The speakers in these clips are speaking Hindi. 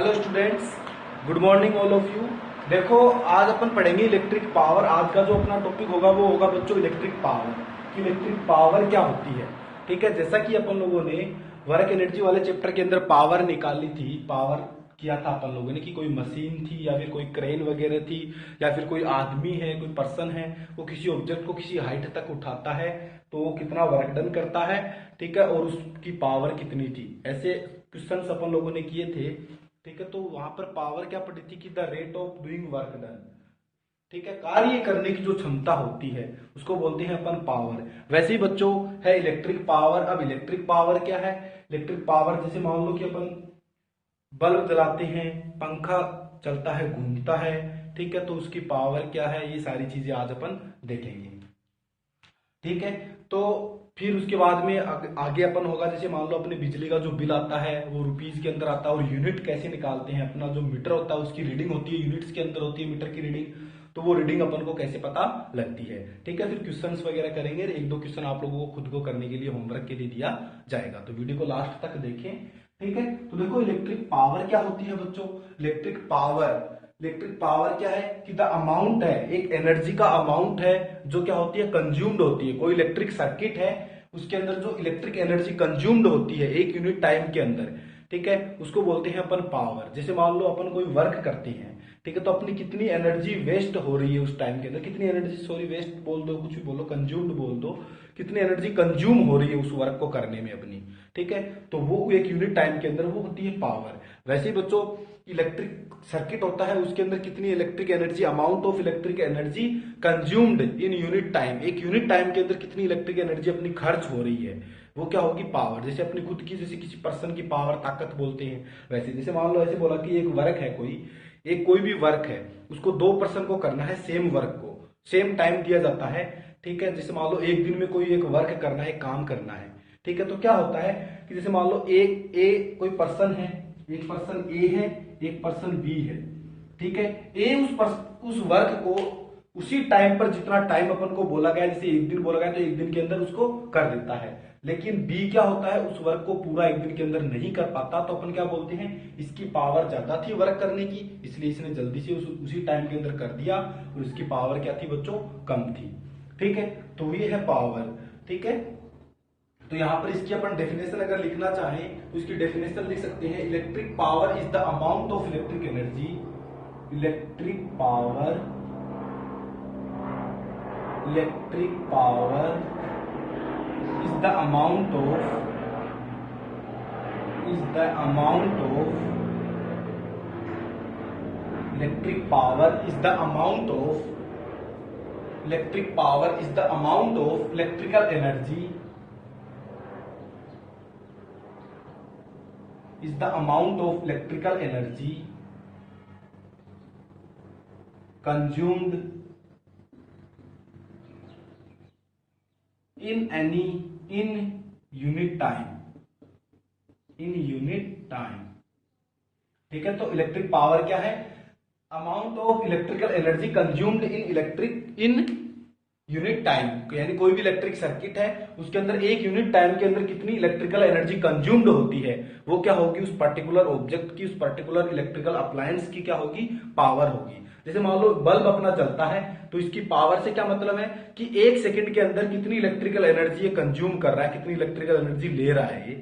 Hello students, good morning all of you. देखो, आज अपन पढ़ेंगे इलेक्ट्रिक पावर। आज का जो अपना टॉपिक होगा वो होगा बच्चों इलेक्ट्रिक पावर कि इलेक्ट्रिक पावर क्या होती है। ठीक है, जैसा कि अपन लोगों ने वर्क एनर्जी वाले चैप्टर के अंदर पावर निकाली थी, पावर किया था अपन लोगों ने कि कोई मशीन थी या फिर कोई क्रेन वगैरह थी या फिर कोई आदमी है, कोई पर्सन है, वो किसी ऑब्जेक्ट को किसी हाइट तक उठाता है तो वो कितना वर्क डन करता है। ठीक है, और उसकी पावर कितनी थी, ऐसे क्वेश्चंस अपन लोगों ने किए थे। ठीक है, तो वहां पर पावर क्या पड़ी थी कि the rate of doing work done. ठीक है, कार्य करने की जो क्षमता होती है उसको बोलते हैं अपन पावर। वैसे ही बच्चों है इलेक्ट्रिक पावर। अब इलेक्ट्रिक पावर क्या है? इलेक्ट्रिक पावर जैसे मान लो कि अपन बल्ब जलाते हैं, पंखा चलता है, घूमता है। ठीक है, तो उसकी पावर क्या है, ये सारी चीजें आज अपन देखेंगे। ठीक है, तो फिर उसके बाद में आगे अपन होगा, जैसे मान लो अपने बिजली का जो बिल आता है वो रुपीज के अंदर आता है, और यूनिट कैसे निकालते हैं, अपना जो मीटर होता है उसकी रीडिंग होती है, यूनिट्स के अंदर होती है मीटर की रीडिंग, तो वो रीडिंग अपन को कैसे पता लगती है। ठीक है, फिर क्वेश्चंस वगैरह करेंगे, एक दो क्वेश्चन आप लोगों को खुद को करने के लिए होमवर्क के लिए दिया जाएगा, तो वीडियो को लास्ट तक देखें। ठीक है, तो देखो इलेक्ट्रिक पावर क्या होती है बच्चों। इलेक्ट्रिक पावर क्या है कि द अमाउंट है, एक एनर्जी का अमाउंट है जो क्या होती है, कंज्यूम्ड होती है। कोई इलेक्ट्रिक सर्किट है, उसके अंदर जो इलेक्ट्रिक एनर्जी कंज्यूम्ड होती है एक यूनिट टाइम के अंदर, ठीक है, उसको बोलते हैं अपन पावर। जैसे मान लो अपन कोई वर्क करते हैं, ठीक है, तो अपनी कितनी एनर्जी वेस्ट हो रही है उस टाइम के अंदर, कितनी एनर्जी, सॉरी वेस्ट बोल दो, कुछ भी बोलो, कंज्यूम्ड बोल दो, कितनी एनर्जी कंज्यूम हो रही है उस वर्क को करने में अपनी। ठीक है, तो वो एक यूनिट टाइम के अंदर वो होती है पावर। वैसे ही बच्चों इलेक्ट्रिक सर्किट होता है, उसके अंदर कितनी electric energy, amount of electric energy consumed in unit time, एक यूनिट टाइम के अंदर कितनी इलेक्ट्रिक एनर्जी अपनी खर्च हो रही है, वो क्या होगी, पावर। जैसे अपनी खुद की, जैसे किसी पर्सन की पावर ताकत बोलते हैं, वैसे जैसे मान लो ऐसे बोला कि एक वर्क है, कोई भी वर्क है, उसको दो पर्सन को करना है, सेम वर्क को सेम टाइम दिया जाता है। ठीक है, जैसे मान लो एक दिन में कोई एक वर्क करना है, काम करना है। ठीक है, तो क्या होता है कि जैसे मान लो कोई पर्सन है, एक पर्सन ए है, एक पर्सन बी है। ठीक है, ए उस वर्क को उसी टाइम पर, जितना टाइम अपन को बोला गया, जैसे एक दिन बोला गया तो एक दिन के अंदर उसको कर देता है। लेकिन बी क्या होता है, उस वर्क को पूरा एक दिन के अंदर नहीं कर पाता, तो अपन क्या बोलते हैं, इसकी पावर ज्यादा थी वर्क करने की, इसलिए इसने जल्दी से उसी टाइम के अंदर कर दिया, और इसकी पावर क्या थी बच्चों, कम थी। ठीक है, तो ये है पावर। ठीक है, तो यहां पर इसकी अपन डेफिनेशन अगर लिखना चाहें तो इसकी डेफिनेशन लिख सकते हैं, electric power is the amount of electric energy. Electric power is the amount of electric power is the amount of electrical energy consumed in unit time। ठीक है, तो इलेक्ट्रिक पावर क्या है, amount of electrical energy consumed in unit time. यानी कोई भी इलेक्ट्रिक सर्किट है, उसके अंदर एक यूनिट टाइम के अंदर कितनी इलेक्ट्रिकल एनर्जी कंज्यूम्ड होती है, वो क्या होगी, उस पर्टिकुलर ऑब्जेक्ट की, उस पर्टिकुलर इलेक्ट्रिकल अप्लायंस की क्या होगी, पावर होगी। जैसे मान लो बल्ब अपना चलता है, तो इसकी पावर से क्या मतलब है कि एक सेकंड के अंदर कितनी इलेक्ट्रिकल एनर्जी ये कंज्यूम कर रहा है, कितनी इलेक्ट्रिकल एनर्जी ले रहा है, ये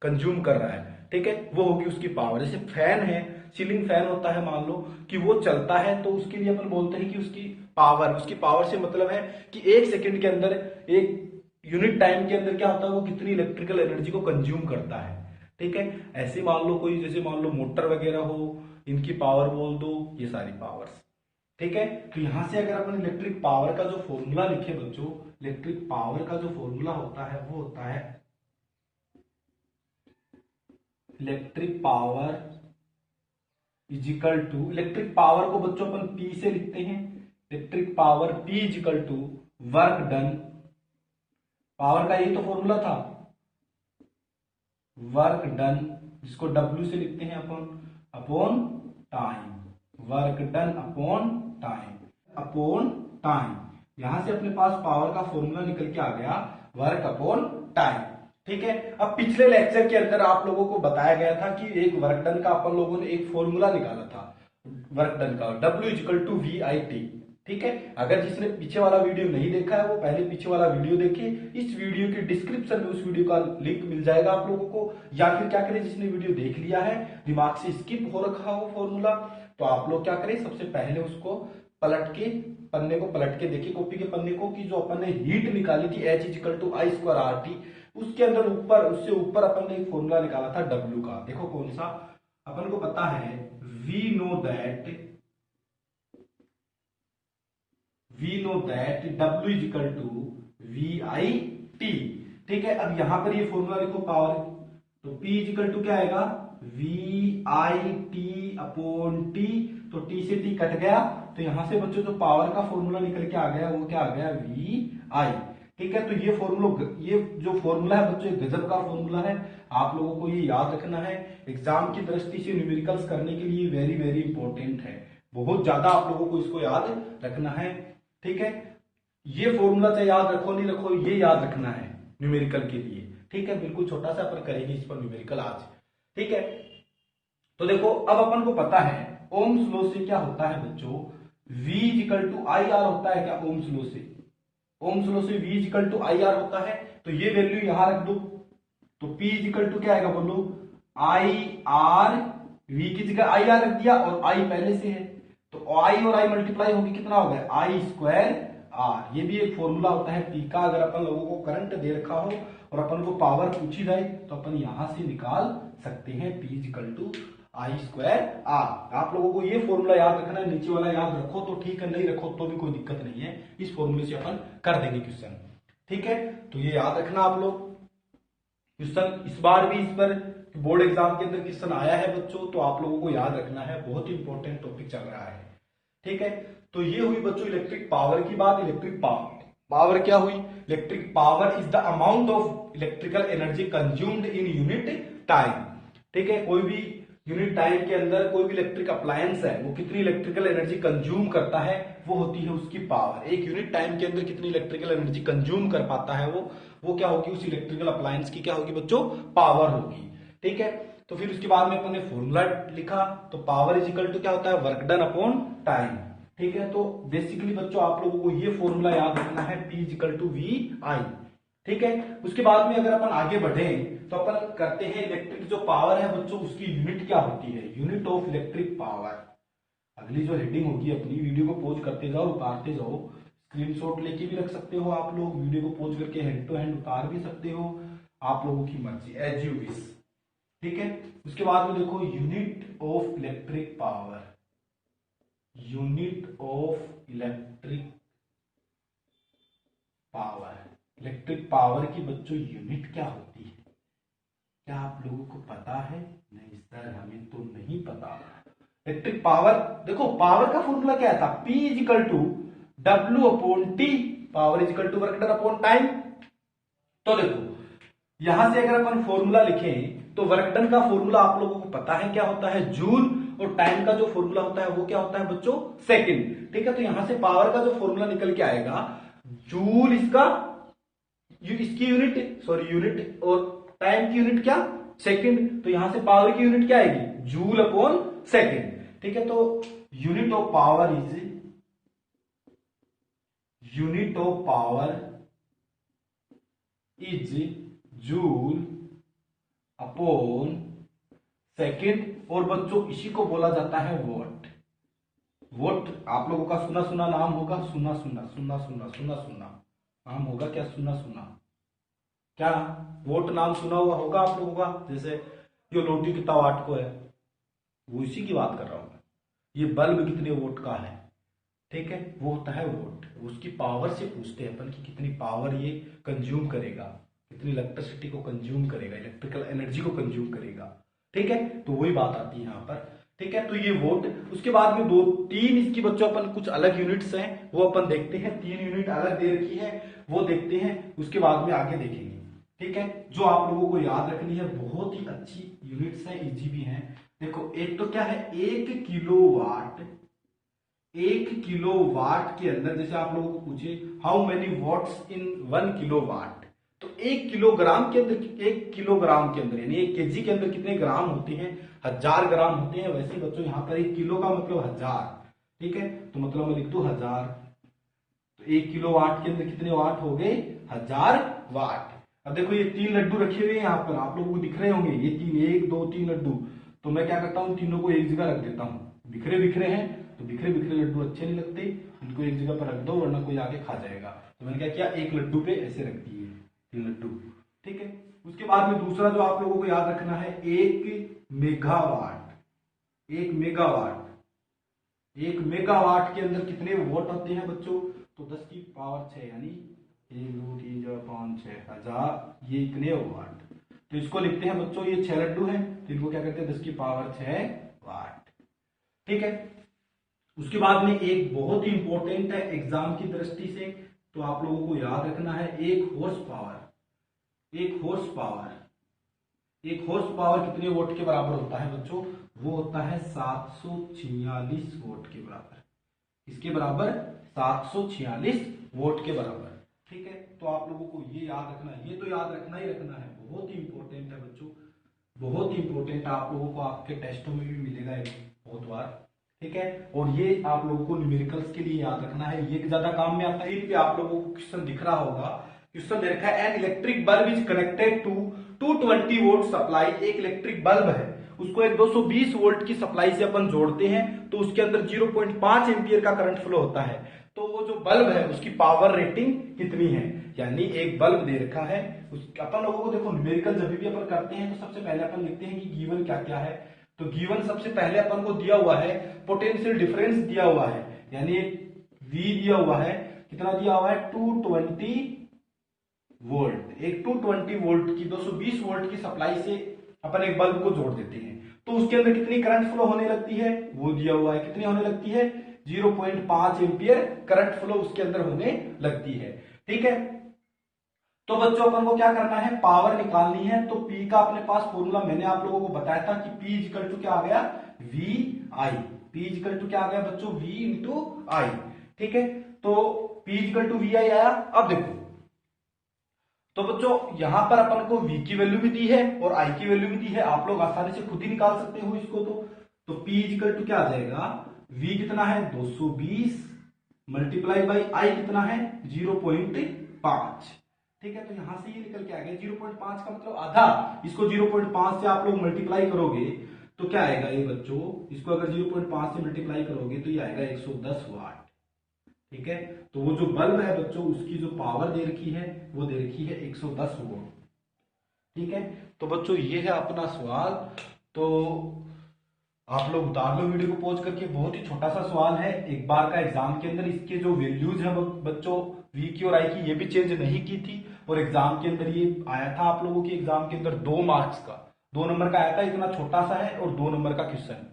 कंज्यूम कर रहा है। ठीक है, वो होगी उसकी पावर। जैसे फैन है, सीलिंग फैन होता है, मान लो कि वो चलता है, तो उसके लिए अपन बोलते हैं कि उसकी पावर से मतलब है कि एक सेकंड के अंदर, एक यूनिट टाइम के अंदर क्या होता है, वो कितनी इलेक्ट्रिकल एनर्जी को कंज्यूम करता है। ठीक है, ऐसे मान लो कोई, जैसे मान लो मोटर वगैरह हो, इनकी पावर बोल दो, ये सारी पावर्स। ठीक है, तो यहां से अगर अपन इलेक्ट्रिक पावर का जो फॉर्मूला लिखे बच्चों, इलेक्ट्रिक पावर का जो फॉर्मूला होता है वो होता है electric power is equal to, electric power को बच्चों अपन P से लिखते हैं, electric power P is equal to work done. Power का यही तो फॉर्मूला था, वर्क डन, जिसको W से लिखते हैं अपन, upon time, work done upon time. यहां से अपने पास पावर का फॉर्मूला निकल के आ गया, वर्क अपॉन टाइम। ठीक है। अब पिछले लेक्चर के अंदर आप लोगों को बताया गया था कि एक वर्क डन का अपन लोगों ने एक फॉर्मूला निकाला था वर्क डन का, W इक्वल टू VIT। ठीक है, अगर जिसने पीछे वाला वीडियो नहीं देखा है वो पहले पीछे वाला वीडियो देखिए। इस वीडियो के डिस्क्रिप्शन में उस वीडियो का लिंक मिल जाएगा आप लोगों को, या फिर क्या करें, जिसने वीडियो देख लिया है, दिमाग से स्किप हो रखा हो फॉर्मूला, तो आप लोग क्या करें, सबसे पहले उसको पलट के, पन्ने को पलट के देखिए, कॉपी के पन्ने को, कि जो अपन ने हीट निकाली थी H equal to I square RT, उसके अंदर ऊपर, उससे ऊपर अपन ने एक फॉर्मूला निकाला था W का। देखो कौन सा, अपन को पता है we know that W is equal to VIT। ठीक है, अब यहां पर ये फॉर्मूला लिखो पावर, तो P इज इक्वल टू क्या आएगा, VIT अपॉन T, तो T से T कट गया, तो यहां से बच्चों जो पावर का फॉर्मूला निकल के आ गया वो क्या आ गया, VI। ठीक है, तो ये जो फॉर्मूला है बच्चों, गजब का फॉर्मूला है, आप लोगों को ये याद रखना है। एग्जाम की दृष्टि से न्यूमेरिकल्स करने के लिए वेरी वेरी इंपॉर्टेंट है, बहुत ज्यादा आप लोगों को इसको याद रखना है। ठीक है, ये फॉर्मूला चाहे याद रखो नहीं रखो, ये याद रखना है न्यूमेरिकल के लिए। ठीक है, बिल्कुल छोटा सा अपन करेंगे इस पर न्यूमेरिकल आज। ठीक है, तो देखो अब अपन को पता है ओम्स लॉ से क्या होता है बच्चों, V इक्वल टू IR होता है क्या, ओम्स लॉ से, ओम्स लॉ से V इक्वल टू IR होता है, तो ये वैल्यू यहां रख दो, तो P इक्वल टू क्या आएगा बोलो, IR, V की जगह IR रख दिया और I पहले से है, तो I और I मल्टीप्लाई होगी कितना हो गया, I स्क्वायर R। ये भी एक फॉर्मूला होता है P का, अगर अपन लोगों को करंट दे रखा हो और अपन को पावर पूछी जाए तो अपन यहां से निकाल सकते हैं P equal to I square R। आप लोगों को ये फॉर्मूला याद रखना है, नीचे वाला याद रखो तो ठीक है, नहीं रखो तो भी कोई दिक्कत नहीं है, इस फॉर्मूले से अपन कर देंगे क्वेश्चन। ठीक है, तो ये याद रखना आप लोग। क्वेश्चन इस बार भी इस पर बोर्ड एग्जाम के अंदर क्वेश्चन आया है बच्चों, तो आप लोगों को याद रखना है, बहुत इंपॉर्टेंट टॉपिक चल रहा है। ठीक है, तो ये हुई बच्चों इलेक्ट्रिक पावर की बात। इलेक्ट्रिक पावर क्या हुई, electric power is the amount of electrical energy consumed in unit time. ठीक है, कोई भी यूनिट टाइम के अंदर कोई भी इलेक्ट्रिक अप्लायंस है वो कितनी इलेक्ट्रिकल एनर्जी कंज्यूम करता है, वो होती है उसकी पावर। एक यूनिट टाइम के अंदर कितनी इलेक्ट्रिकल एनर्जी कंज्यूम कर पाता है वो क्या होगी, उस इलेक्ट्रिकल अप्लायंस की क्या होगी बच्चों, पावर होगी। ठीक है, तो फिर उसके बाद में अपन ने फॉर्मूला लिखा, तो पावर इज इक्वल टू क्या होता है, वर्क डन अपॉन टाइम। ठीक है, तो बेसिकली बच्चों आप लोगों को ये फॉर्मूला याद रखना है, P is equal to VI। ठीक है, उसके बाद में अगर अपन आगे बढ़े तो अपन करते हैं इलेक्ट्रिक जो पावर है बच्चों उसकी यूनिट क्या होती है, यूनिट ऑफ इलेक्ट्रिक पावर। अगली जो हेडिंग होगी अपनी, वीडियो को पॉज करते जाओ, उतारते जाओ, स्क्रीनशॉट लेके भी रख सकते हो आप लोग, वीडियो को पॉज करके हैंड टू हैंड उतार भी सकते हो, आप लोगों की मर्जी, एज यू विश। ठीक है, उसके बाद में देखो unit of electric power, unit of electric power, electric power की बच्चों यूनिट क्या होती है, क्या आप लोगों को पता है? नहीं सर हमें तो नहीं पता। इलेक्ट्रिक पावर, देखो पावर का फॉर्मूला क्या था, P is equal to W upon T, power is equal to work done upon time. तो देखो यहां से अगर अपन फॉर्मूला लिखें तो वर्क डन का फॉर्मूला आप लोगों को पता है क्या होता है, जूल, और टाइम का जो फॉर्मूला होता है वो क्या होता है बच्चों, सेकंड। ठीक है, तो यहां से पावर का जो फॉर्मूला निकल के आएगा, जूल इसकी यूनिट, सॉरी यूनिट, और टाइम की यूनिट क्या, सेकंड, तो यहां से पावर की यूनिट क्या आएगी, जूल अपॉन सेकंड। ठीक है, तो unit of power is joule upon second, और बच्चों इसी को बोला जाता है वॉट। वॉट आप लोगों का सुना सुना नाम होगा, सुना सुना नाम होगा क्या, सुना क्या, वोट नाम सुना हुआ होगा आप लोगों का, जैसे जो लोटी कितना वाट को है, वो इसी की बात कर रहा हूं मैं। ये बल्ब कितने वोट का है, ठीक है, वो होता है वोट। उसकी पावर से पूछते हैं अपन कि कितनी पावर ये कंज्यूम करेगा, कितनी इलेक्ट्रिसिटी को कंज्यूम करेगा, इलेक्ट्रिकल एनर्जी को कंज्यूम करेगा। ठीक है, तो वही बात आती है यहाँ पर। ठीक है, तो ये वोट, उसके बाद में 2-3 इसकी बच्चों अपन कुछ अलग यूनिट्स हैं वो अपन देखते हैं, 3 यूनिट अलग दे रखी है वो देखते हैं, उसके बाद में आगे देखेंगे। ठीक है, जो आप लोगों को याद रखनी है, बहुत ही अच्छी यूनिट्स हैं, इजी भी हैं। देखो एक तो क्या है, 1 किलोवाट, 1 किलोवाट के अंदर जैसे आप लोगों को पूछे how many what's in 1 kilowatt, तो एक किलोग्राम के अंदर, एक किलोग्राम के अंदर यानी एक केजी के अंदर कितने ग्राम होते हैं, 1000 ग्राम होते हैं। वैसे बच्चों यहाँ पर एक किलो का मतलब 1000, ठीक है, तो मतलब मैं लिख दू 1000। तो 1 किलो वाट के अंदर कितने वाट हो गए, 1000 वाट। अब देखो ये 3 लड्डू रखे हुए हैं यहाँ पर, आप लोगों को दिख रहे होंगे ये 3, 1 2 3 लड्डू। तो मैं क्या करता हूँ, तीनों को एक जगह रख देता हूँ। बिखरे बिखरे हैं तो बिखरे बिखरे लड्डू अच्छे नहीं लगते, इनको एक जगह पर रख दो वरना कोई आके खा जाएगा। तो मैंने क्या किया, एक लड्डू पे ऐसे रख दिए 3 लड्डू, ठीक है। उसके बाद में दूसरा जो आप लोगों को याद रखना है, 1 मेगावाट। 1 मेगावाट, 1 मेगावाट के अंदर कितने वोट होते हैं बच्चों, तो 10 की पावर 6 यानी 1 2 3 4 5 6 हजार, ये इतने वाट। तो इसको लिखते हैं बच्चों, ये 6 लड्डू हैं तो इनको क्या करते हैं 10 की पावर 6 वाट, ठीक है। उसके बाद में एक बहुत ही इंपॉर्टेंट है एग्जाम की दृष्टि से, तो आप लोगों को याद रखना है, एक हॉर्स पावर। एक हॉर्स पावर, एक हॉर्स पावर कितने वोट के बराबर होता है बच्चों, वो होता है 746 वोट के बराबर। इसके बराबर 746 वोट के बराबर, ठीक है। तो आप लोगों को ये याद रखना है, ये तो याद रखना ही रखना है, बहुत ही इंपॉर्टेंट है बच्चों, बहुत ही इंपॉर्टेंट। आप लोगों को आपके टेस्टों में भी मिलेगा बहुत बार, ठीक है। और ये आप लोगों को न्यूमेरिकल्स के लिए याद रखना है, ये ज्यादा काम में आता है। पे आप लोगों को क्वेश्चन दिख रहा होगा, क्वेश्चन दे रखा है, an electric bulb is connected to 220 volt supply. एक इलेक्ट्रिक बल्ब है, उसको एक 220 वोल्ट की सप्लाई से अपन जोड़ते हैं तो उसके अंदर 0.5 एम्पियर का करंट फ्लो होता है। तो वो जो बल्ब है उसकी पावर रेटिंग कितनी है, यानी एक बल्ब दे रखा है, अपन लोगों को देखो न्यूमेरिकल जब भी अपन करते हैं तो सबसे पहले अपन लिखते हैं कि गिवन क्या क्या है। तो गिवन सबसे पहले अपन को दिया हुआ है पोटेंशियल डिफरेंस दिया हुआ है, यानी V दिया हुआ है, कितना दिया हुआ है 220 वोल्ट। एक 220 वोल्ट की 220 वोल्ट की सप्लाई से अपन एक बल्ब को जोड़ देते हैं तो उसके अंदर कितनी करंट फ्लो होने लगती है, वो दिया हुआ है, कितनी होने लगती है 0.5 एम्पियर करंट फ्लो उसके अंदर होने लगती है, ठीक है। तो बच्चों अपन को क्या करना है, पावर निकालनी है। तो P का अपने पास फॉर्मूला मैंने आप लोगों को बताया था कि P इक्वल टू क्या आ गया, VI। P इक्वल टू क्या आ गया बच्चों, V इंटू I, ठीक है। तो P इक्वल टू VI आया। अब देखो तो बच्चों यहां पर अपन को V की वैल्यू भी दी है और I की वैल्यू भी दी है, आप लोग आसानी से खुद ही निकाल सकते हो इसको। तो P इक्वल टू क्या आ जाएगा, V कितना है 220 मल्टीप्लाई बाई I कितना है 0.5, ठीक है। तो यहां से ये निकल के आ गया 0.5 का मतलब आधा, इसको 0.5 से आप लोग मल्टीप्लाई करोगे तो क्या आएगा ये बच्चों, इसको अगर 0.5 से मल्टीप्लाई करोगे तो ये आएगा 110 वाट, ठीक है। तो वो जो बल्ब है बच्चों उसकी जो पावर दे रखी है वो दे रखी है 110 वोल्ट, ठीक है। तो बच्चों ये है अपना सवाल, तो आप लोग उतार लो वीडियो को पॉज करके, बहुत ही छोटा सा सवाल है, एक बार का एग्जाम के अंदर इसके जो वैल्यूज है बच्चों V की और I की ये भी चेंज नहीं की थी, और एग्जाम के अंदर ये आया था आप लोगों के एग्जाम के अंदर 2 मार्क्स का, 2 नंबर का आया था, इतना छोटा सा है, और 2 नंबर का क्वेश्चन,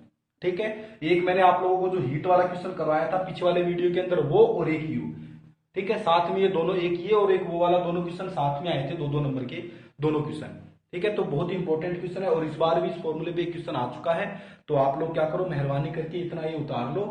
ठीक है। एक मैंने आप लोगों को जो हीट वाला क्वेश्चन करवाया था पिछले वाले वीडियो के अंदर वो, और एक यू, ठीक है, साथ में ये दोनों, एक ये और एक वो वाला, दोनों क्वेश्चन साथ में आए थे, 2-2 नंबर के दोनों क्वेश्चन, ठीक है। तो बहुत ही इंपॉर्टेंट क्वेश्चन है, और इस बार भी इस फॉर्मूले पे एक क्वेश्चन आ चुका है। तो आप लोग क्या करो, मेहरबानी करके इतना ये उतार लो।